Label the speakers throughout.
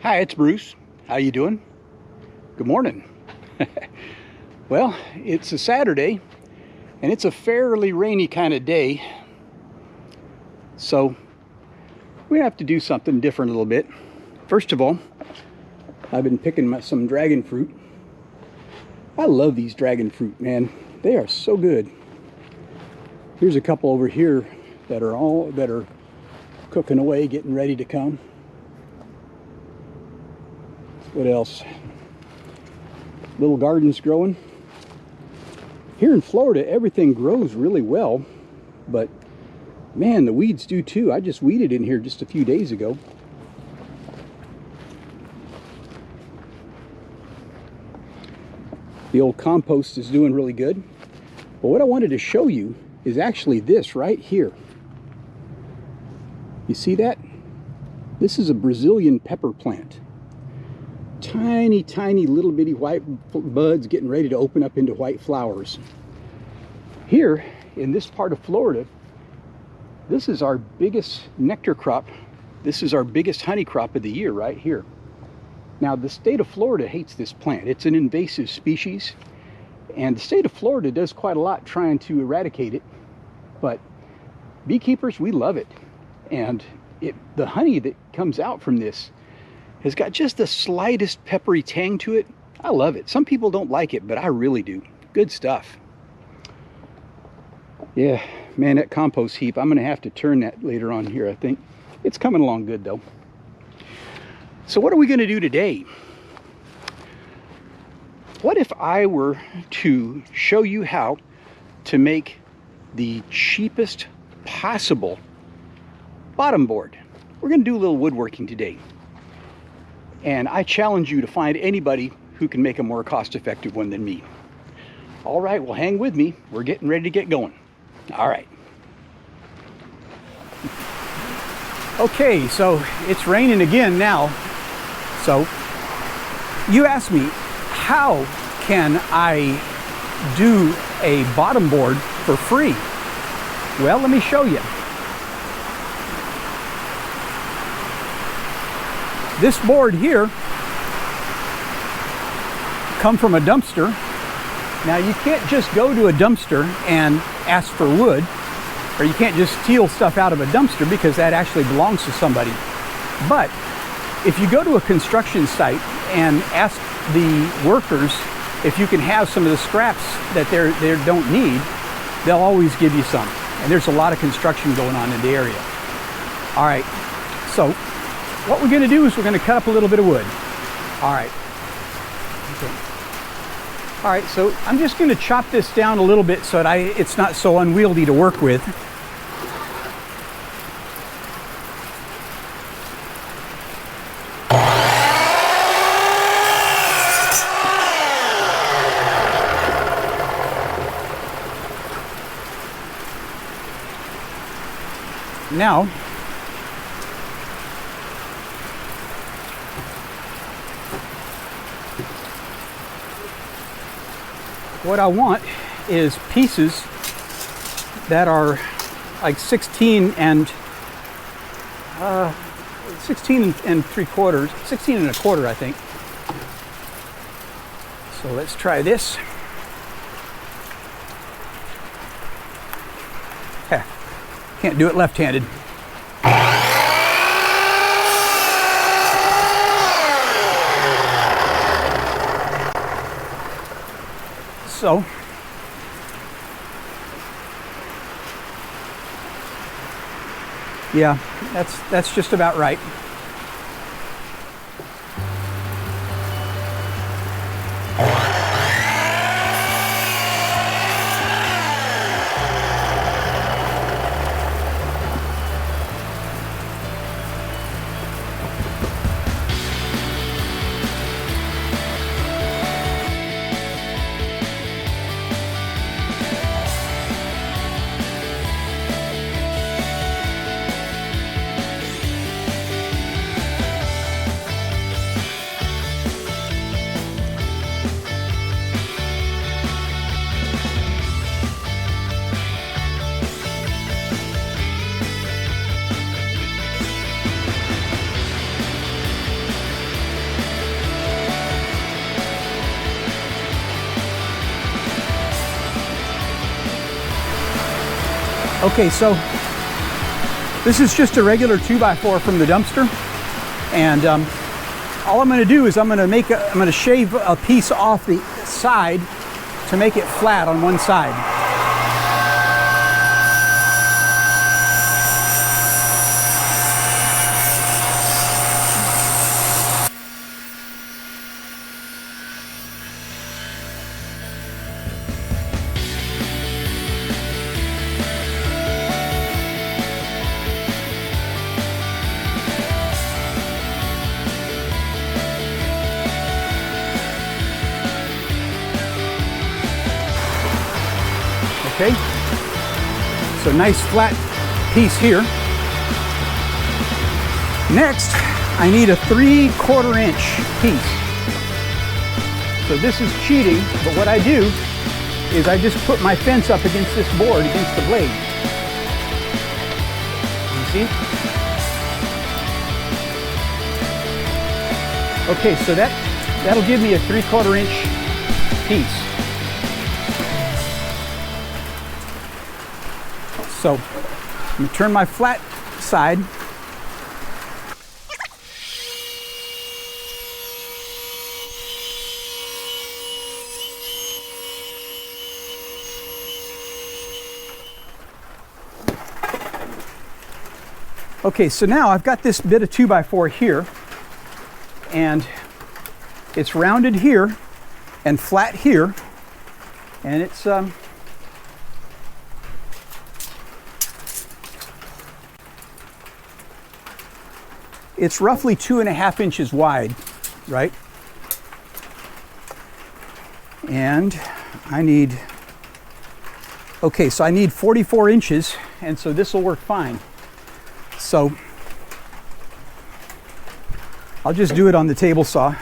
Speaker 1: Hi, it's Bruce. How you doing? Good morning. Well, it's a Saturday and it's a fairly rainy kind of day. So we have to do something different a little bit. First of all, I've been picking some dragon fruit. I love these dragon fruit, man. They are so good. Here's a couple over here that are cooking away, getting ready to come. What else? Little gardens growing. Here in Florida, everything grows really well, but man, the weeds do too. I just weeded in here just a few days ago. The old compost is doing really good. But what I wanted to show you is actually this right here. You see that? This is a Brazilian pepper plant. Tiny, tiny little bitty white buds getting ready to open up into white flowers. Here in this part of Florida, this is our biggest nectar crop. This is our biggest honey crop of the year right here. Now the state of Florida hates this plant. It's an invasive species, and the state of Florida does quite a lot trying to eradicate it, but beekeepers, we love it. And the honey that comes out from this has got just the slightest peppery tang to it. I love it. Some people don't like it, but I really do. Good stuff. Yeah, man, that compost heap, I'm gonna have to turn that later on here, I think. It's coming along good though. So what are we gonna do today? What if I were to show you how to make the cheapest possible bottom board? We're gonna do a little woodworking today. And I challenge you to find anybody who can make a more cost-effective one than me. All right, well, hang with me. We're getting ready to get going. All right. Okay, so it's raining again now. So you asked me, how can I do a bottom board for free? Well, let me show you. This board here come from a dumpster. Now you can't just go to a dumpster and ask for wood, or you can't just steal stuff out of a dumpster because that actually belongs to somebody. But if you go to a construction site and ask the workers if you can have some of the scraps that they don't need, they'll always give you some. And there's a lot of construction going on in the area. All right, so what we're going to do is we're going to cut up a little bit of wood. All right. Okay. All right, so I'm just going to chop this down a little bit so that it's not so unwieldy to work with. Now, what I want is pieces that are like 16 and 16 and 3/4, 16 and a quarter, I think. So let's try this. Can't do it left-handed. So yeah, that's just about right. Okay, so this is just a regular 2x4 from the dumpster, and all I'm going to do is I'm going to shave a piece off the side to make it flat on one side. Okay, so nice flat piece here. Next, I need a 3/4 inch piece. So this is cheating, but what I do is I just put my fence up against this board, against the blade. You see? Okay, so that'll give me a 3/4 inch piece. So I'm going to turn my flat side. Okay, so now I've got this bit of 2x4 here, and it's rounded here and flat here, and it's roughly 2.5 inches wide, right? And I need, okay, so I need 44 inches, and so this will work fine. So I'll just do it on the table saw.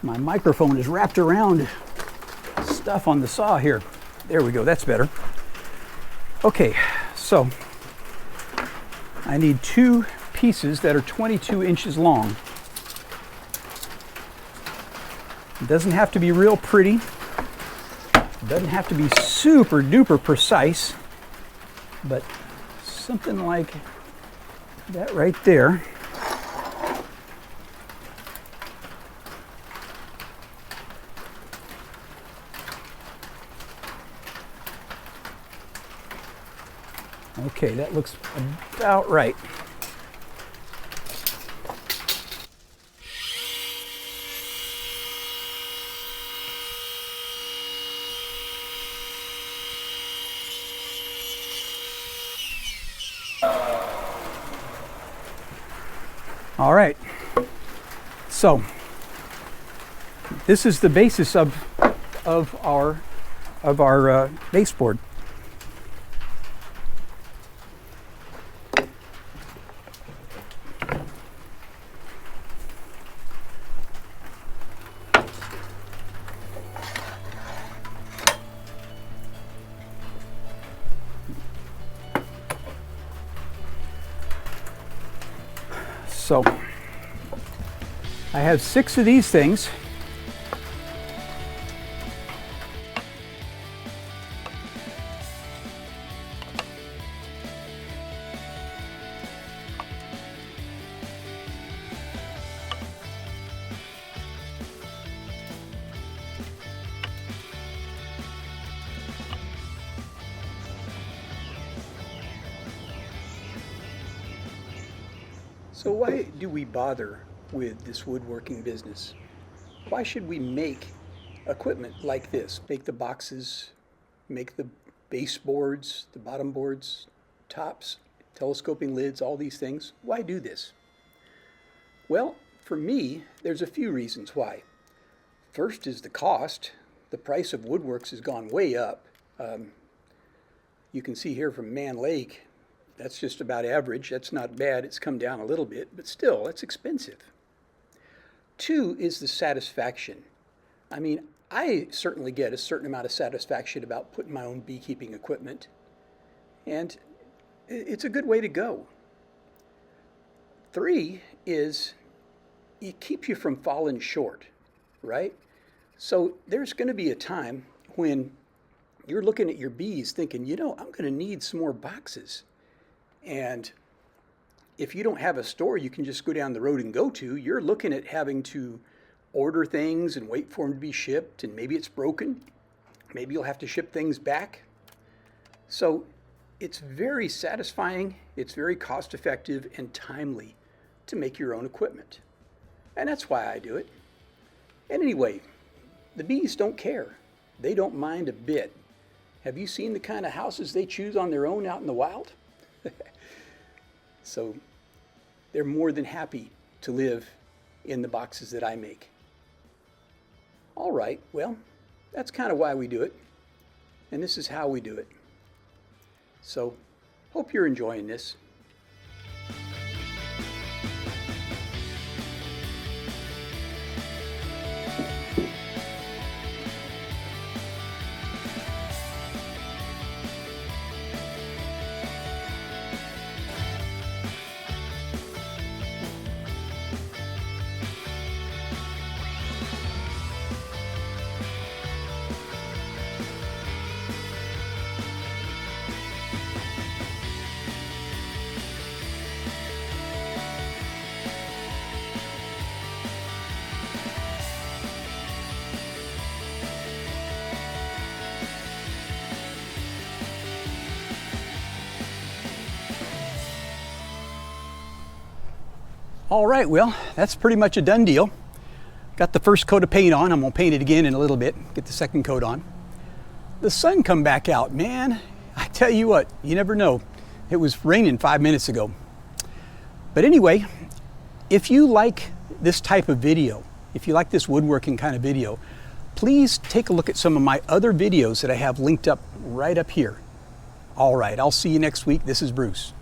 Speaker 1: My microphone is wrapped around stuff on the saw here. There we go, that's better. Okay, so I need 2 pieces that are 22 inches long. It doesn't have to be real pretty. It doesn't have to be super duper precise, but something like that right there. Okay, that looks about right. All right, so this is the basis of our baseboard. So I have 6 of these things. So why do we bother with this woodworking business? Why should we make equipment like this? Make the boxes, make the baseboards, the bottom boards, tops, telescoping lids, all these things. Why do this? Well, for me, there's a few reasons why. First is the cost. The price of woodworks has gone way up. You can see here from Man Lake, that's just about average. That's not bad. It's come down a little bit, but still, it's expensive. 2 is the satisfaction. I mean, I certainly get a certain amount of satisfaction about putting my own beekeeping equipment, and it's a good way to go. 3 is it keeps you from falling short, right? So there's going to be a time when you're looking at your bees thinking, you know, I'm going to need some more boxes. And if you don't have a store you can just go down the road and go to, you're looking at having to order things and wait for them to be shipped, and maybe it's broken. Maybe you'll have to ship things back. So it's very satisfying, it's very cost effective and timely to make your own equipment. And that's why I do it. And anyway, the bees don't care. They don't mind a bit. Have you seen the kind of houses they choose on their own out in the wild? So they're more than happy to live in the boxes that I make. All right, well, that's kind of why we do it. And this is how we do it. So, hope you're enjoying this. All right, well, that's pretty much a done deal. Got the first coat of paint on. I'm gonna paint it again in a little bit, get the second coat on. The sun come back out, man. I tell you what, you never know. It was raining 5 minutes ago. But anyway, if you like this type of video, if you like this woodworking kind of video, please take a look at some of my other videos that I have linked up right up here. All right, I'll see you next week. This is Bruce.